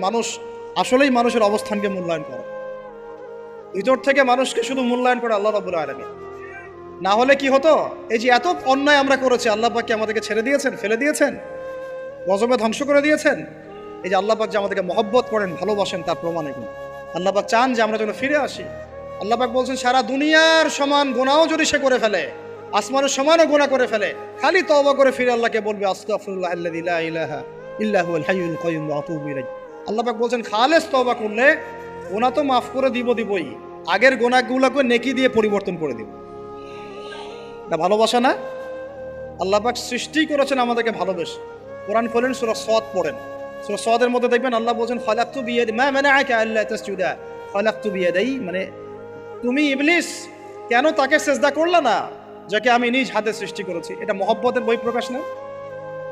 মানুষ আসলেই মানুষের অবস্থানকে মূল্যায়ন করে, ভিতর থেকে মানুষকে শুধু মূল্যায়ন করে আল্লাহ রাব্বুল আলামিন। না হলে কি হতো, এই যে এত অন্যায় আমরা করেছি, আল্লাহ পাক কি আমাদেরকে ছেড়ে দিয়েছেন, ফেলে দিয়েছেন, গজবে ধ্বংস করে দিয়েছেন? এই যে আল্লাহ পাক যে আমাদেরকে মহব্বত করেন, ভালোবাসেন, তার প্রমাণ এগুলো। আল্লাহ পাক চান যে আমরা যেন ফিরে আসি। আল্লাহ পাক বলছেন, সারা দুনিয়ার সমান গুনাহও যদি সে করে ফেলে, আসমানের সমানও গুনাহ করে ফেলে, খালি তওবা করে ফিরে আল্লাহকে বলবে আস্তাগফিরুল্লাহাল্লাযী লা ইলাহা ইল্লা হুয়াল হাইয়ুল কাইয়্যুম ওয়া আতুবু ইলাইহি। আল্লাহ পাক বলছেন, খালেস তওবা করলে গুনাহ তো মাফ করে দিবই, আগের গুনাহগুলোকে নেকি দিয়ে পরিবর্তন করে দিব। এটা ভালোবাসা না? আল্লাহ পাক সৃষ্টি করেছেন আমাদেরকে ভালোবেসে। কোরআন খোলেন, সূরা সদ পড়েন। সূরা সদের মধ্যে দেখবেন আল্লাহ বলছেন, খালাকতু বিয়াদি মা মানাআকা আল্লা তাসজুদা খালাকতু বিয়াদাই, মানে তুমি ইবলিস কেন তাকে সিজদা করলে না যাকে আমি নিজ হাতে সৃষ্টি করেছি? এটা মহব্বতের বহিঃপ্রকাশ না?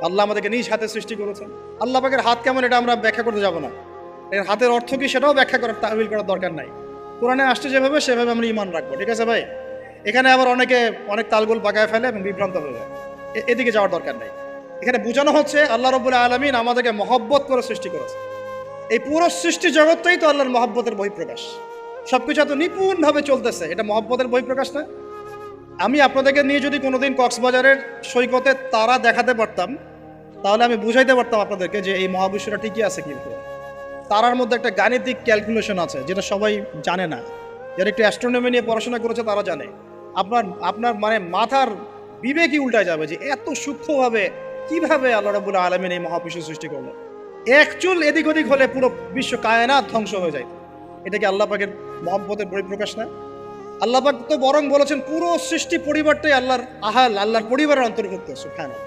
আল্লাহ আমাদেরকে নিজ হাতে সৃষ্টি করেছেন। আল্লাহ পাকের হাত কেমন এটা আমরা ব্যাখ্যা করতে যাব না। এর হাতের অর্থ কি সেটাও ব্যাখ্যা করার, তাহবিল করার দরকার নাই। কোরআনে আসছে যেভাবে সেভাবে আমরা ঈমান রাখবো, ঠিক আছে ভাই? এখানে আবার অনেকে অনেক তালগোল পাকায় ফেলে এবং বিভ্রান্ত হয়ে যায়, এদিকে যাওয়ার দরকার নেই। এখানে বোঝানো হচ্ছে আল্লাহ রাব্বুল আলামিন আমাদেরকে মহব্বত করে সৃষ্টি করেছে। এই পুরো সৃষ্টি জগৎটাই তো আল্লাহর মহব্বতের বহিঃপ্রকাশ। সবকিছু এত নিপুণভাবে চলতেছে, এটা মহব্বতের বহিঃপ্রকাশ না? আমি আপনাদেরকে নিয়ে যদি কোনোদিন কক্সবাজারের সৈকতে তারা দেখাতে পারতাম, তাহলে আমি বুঝাইতে পারতাম আপনাদেরকে যে এই মহাবিশ্বটা ঠিকই আছে। কিন্তু তারার মধ্যে একটা গাণিতিক ক্যালকুলেশন আছে যেটা সবাই জানে না। যারা একটু অ্যাস্ট্রোনমি নিয়ে পড়াশোনা করেছে তারা জানে। আপনার মানে মাথার বিবেকই উল্টায় যাবে যে এত সূক্ষ্মভাবে কিভাবে আল্লাহ রাব্বুল আলামিন এই মহাবিশ্ব সৃষ্টি করলেন। এক চুল এদিক ওদিক হলে পুরো বিশ্ব কায়নাত ধ্বংস হয়ে যায়। এটা কি আল্লাহ পাকের মহব্বতের বহিঃপ্রকাশ না? আল্লাহ পাক তো বরং বলেছেন পুরো সৃষ্টি পরিবারটাই আল্লাহর আহাল, আল্লাহর পরিবারের অন্তর্ভুক্ত। সুবহানাল্লাহ।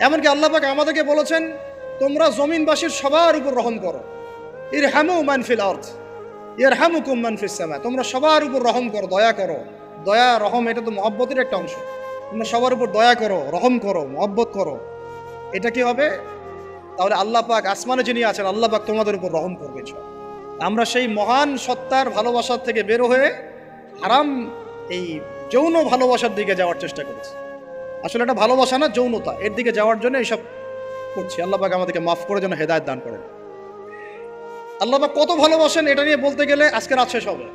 এমনকি আল্লাহ পাক আমাদেরকে বলেছেন, তোমরা জমিনবাসীর সবার উপর রহম করো। ইরহামু মান ফিল আরদ ইয়ারহামুকুম মান ফিস সামা। তোমরা সবার উপর রহম করো, দয়া করো। দয়া রহম এটা তো মহব্বতের একটা অংশ। তোমরা সবার উপর দয়া করো, রহম করো, মহব্বত করো। এটা কি হবে? তাহলে আল্লাহ পাক আসমানে যিনি আছেন, আল্লাহ পাক তোমাদের উপর রহম করবে। আমরা সেই মহান সত্তার ভালোবাসার থেকে বের হয়ে হারাম এই যৌন ভালোবাসার দিকে যাওয়ার চেষ্টা করেছি। আসলে এটা ভালোবাসা না, যৌনতা, এর দিকে যাওয়ার জন্য এইসব করছি। আল্লাহ পাক আমাদেরকে মাফ করে যেন হেদায়েত দান করেন। আল্লাহ পাক কত ভালোবাসেন এটা নিয়ে বলতে গেলে আজকে রাত শেষ হবে।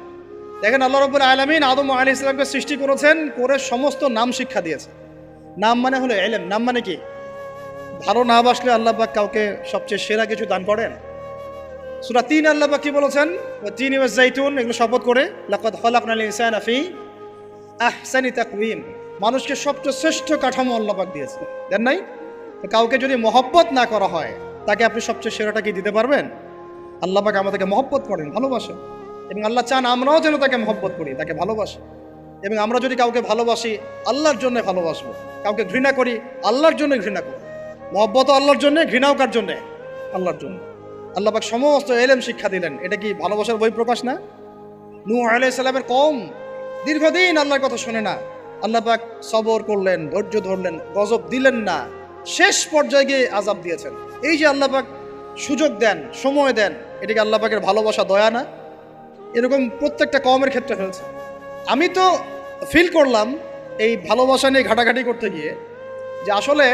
দেখেন, আল্লাহ রাব্বুল আলামিন আদম আলাইহিস সালামকে সৃষ্টি করেছেন, করে সমস্ত নাম শিক্ষা দিয়েছে। নাম মানে হলো ইলম। নাম মানে কি? ভালো না বাসলে আল্লাহ পাক কাউকে সবচেয়ে সেরা কিছু দান করেন। সূরা ৩ আল্লাহ পাক কি বলেছেন? ওয়া তিন ওয়াজ জাইতুন, এগুলো শপথ করে, লাকাদ খালাকনাল ইনসানা ফি আহসানি তাকওয়িম। মানুষকে সবচেয়ে শ্রেষ্ঠ কাঠামো আল্লাহ পাক দিয়েছে, দেন নাই? কাউকে যদি মহব্বত না করা হয়, তাকে আপনি সবচেয়ে সেরাটা কি দিতে পারবেন? আল্লাহ পাক আমাদেরকে মহব্বত করেন, ভালোবাসেন, এবং আল্লাহ চান আমরাও যেন তাকে মহব্বত করি, তাকে ভালোবাসি। এবং আমরা যদি কাউকে ভালোবাসি, আল্লাহর জন্য ভালোবাসবো। কাউকে ঘৃণা করি, আল্লাহর জন্য ঘৃণা করি। মহব্বতও আল্লাহর জন্য, ঘৃণাও কার জন্যে? আল্লাহর জন্য। আল্লাহ পাক সমস্ত ইলম শিক্ষা দিলেন। এটা কি ভালোবাসার বহিঃপ্রকাশ না? নূহ আলাইহিস সালামের কওম দীর্ঘদিন আল্লাহর কথা শুনে না, আল্লাহ পাক সবর করলেন, ধৈর্য ধরলেন, গজব দিলেন না, শেষ পর্যায়ে গিয়ে আযাব দিয়েছেন। এই যে আল্লাহ পাক সুযোগ দেন, সময় দেন, এটাকে আল্লাহ পাকের ভালোবাসা, দয়া না? এরকম প্রত্যেকটা কওমের ক্ষেত্রে হয়েছে। আমি তো ফিল করলাম এই ভালোবাসা নিয়ে ঘাটাঘাটি করতে গিয়ে যে আসলে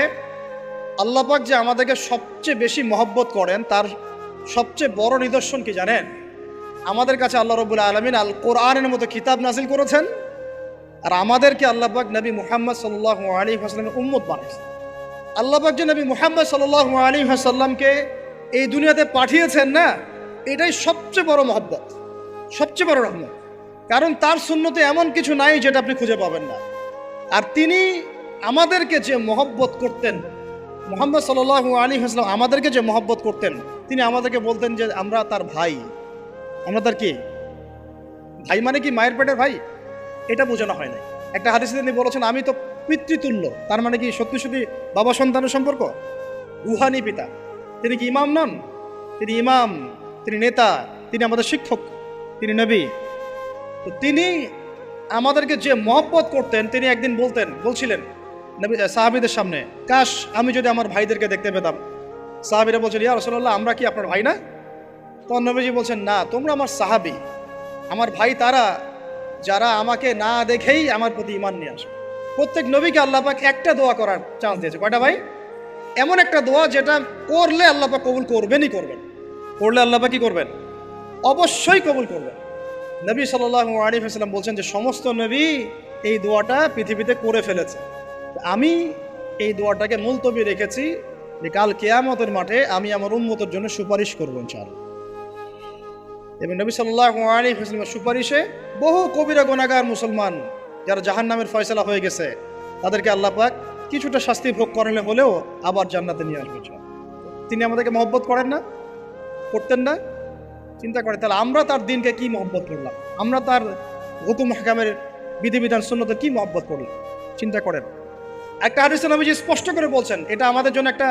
আল্লাহ পাক যে আমাদেরকে সবচেয়ে বেশি মহব্বত করেন, তার সবচেয়ে বড় নিদর্শন কি জানেন? আমাদের কাছে আল্লাহ রাব্বুল আলামিন আল কোরআনের মতো কিতাব নাজিল করেছেন, আর আমাদেরকে আল্লাহ পাক নবী মুহাম্মদ সাল্লাল্লাহু আলাইহি ওয়াসাল্লামের উম্মত বানিয়েছেন। আল্লাহ পাক যে নবী মুহাম্মদ সাল্লাল্লাহু আলাইহি ওয়াসাল্লামকে এই দুনিয়াতে পাঠিয়েছেন না, এটাই সবচেয়ে বড় মহব্বত, সবচেয়ে বড় রহমত। কারণ তার সুন্নতে এমন কিছু নাই যেটা আপনি খুঁজে পাবেন না। আর তিনি আমাদেরকে যে মহব্বত করতেন, মুহাম্মদ সাল্লাল্লাহু আলাইহি ওয়াসাল্লাম আমাদেরকে যে মহব্বত করতেন, তিনি আমাদেরকে বলতেন যে আমরা তার ভাই। আমরা তার কি ভাই? মানে কি মায়ের পেটের ভাই? এটা বোঝানো হয় না। একটা হাদিসে তিনি বলেছেন, আমি তো পিতৃতুল্য। তার মানে কি সত্যি সত্যি বাবা সন্তানের সম্পর্ক? রুহানি পিতা। তিনি কি ইমাম নন? তিনি ইমাম, তিনি নেতা, তিনি আমাদের শিক্ষক, তিনি নবী। তো তিনি আমাদেরকে যে মহব্বত করতেন, তিনি একদিন বলছিলেন নবী সাহাবীদের সামনে, কাশ আমি যদি আমার ভাইদেরকে দেখতে পেতাম। সাহাবীরা বলছেন, ইয়া রাসূলুল্লাহ, আমরা কি আপনার ভাই না? তখন নবীজি বলছেন, না, তোমরা আমার সাহাবী। আমার ভাই তারা যারা আমাকে না দেখেই আমার প্রতি ঈমান নিয়ে আসে। প্রত্যেক নবীকে আল্লাহ পাক একটা দোয়া করার চান্স দিয়েছে। কয়টা ভাই? এমন একটা দোয়া যেটা করলে আল্লাহ পাক কবুল করবেনই করবেন। পড়লে আল্লাহ পাক কি করবেন? অবশ্যই কবুল করবেন। নবী সাল্লাল্লাহু আলাইহি ওয়াসাল্লাম বলছেন যে সমস্ত নবী এই দোয়াটা পৃথিবীতে করে ফেলেছে, আমি এই দোয়াটাকে মুলতবি রেখেছি যে কাল কিয়ামতের মাঠে আমি আমার উম্মতের জন্য সুপারিশ করবো ইনশাআল্লাহ। এবং নবী সাল্লাল্লাহু আলাইহি ওয়াসাল্লামের সুপারিশে বহু কবিরা গুনাহগার মুসলমান যারা জাহান্নামের ফয়সালা হয়ে গেছে তাদেরকে আল্লাহ পাক কিছুটা শাস্তি ভোগ করালে হলেও আবার জান্নাতে নিয়ে আসবেন। তিনি আমাদেরকে মহব্বত করেন না? করতেন না? চিন্তা করে তাহলে আমরা তার দিনকে কি মহব্বত করলাম, আমরা তার হুকুম হাকামের বিধিবিধান সুন্নতের কি মহব্বত করলাম, চিন্তা করেন। একটা হাদিসে নবীজি স্পষ্ট করে বলছেন এটা আমাদের জন্য একটা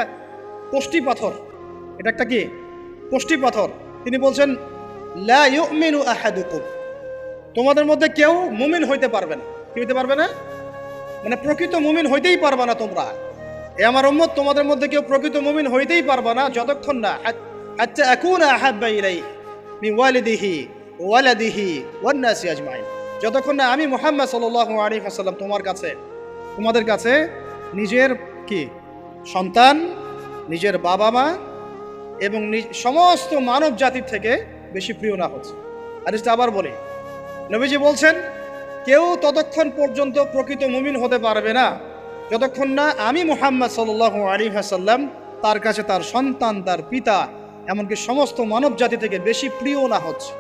কষ্টি পাথর। এটা একটা কি কষ্টি পাথর। তিনি বলছেন লা ইউমিনু আহাদুকুম, তোমাদের মধ্যে কেউ মুমিন হইতে পারবে না। কি হইতে পারবে না? মানে প্রকৃত মুমিন হইতেই পারবে না তোমরা, এ আমার উম্মত, তোমাদের মধ্যে কেউ প্রকৃত মুমিন হইতেই পারবে না যতক্ষণ না হাত্তা আকুনা আহাব্বা ইলাইহি মিন ওয়ালিদিহি ওয়ালাদিহি ওয়ান নাসি আজমাইন, যতক্ষণ না আমি মুহাম্মদ সাল্লাল্লাহু আলাইহি ওয়াসাল্লাম তোমাদের কাছে নিজের কি সন্তান, নিজের বাবা মা এবং সমস্ত মানব জাতির থেকে বেশি প্রিয় না হচ্ছে। আর এটা আবার বলি, নবীজি বলছেন কেউ ততক্ষণ পর্যন্ত প্রকৃত মুমিন হতে পারবে না যতক্ষণ না আমি মুহাম্মদ সাল্লাল্লাহু আলাইহি ওয়াসাল্লাম তার কাছে তার সন্তান, তার পিতা, এমনকি সমস্ত মানব জাতি থেকে বেশি প্রিয় না হচ্ছে।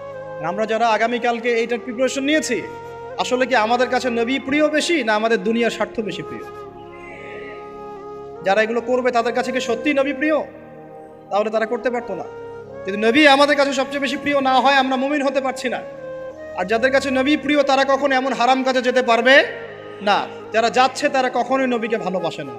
আমরা যারা আগামীকালকে এইটার প্রিপারেশন নিয়েছি, আসলে কি আমাদের কাছে নবী প্রিয় বেশি না আমাদের দুনিয়ার স্বার্থ বেশি প্রিয়? যারা এগুলো করবে তাদের কাছে কি সত্যিই নবী প্রিয়? তাহলে তারা করতে পারতো না। যদি নবী আমাদের কাছে সবচেয়ে বেশি প্রিয় না হয়, আমরা মুমিন হতে পারছি না। আর যাদের কাছে নবী প্রিয় তারা কখনো এমন হারাম কাজে যেতে পারবে না। যারা যাচ্ছে তারা কখনোই নবীকে ভালোবাসে না।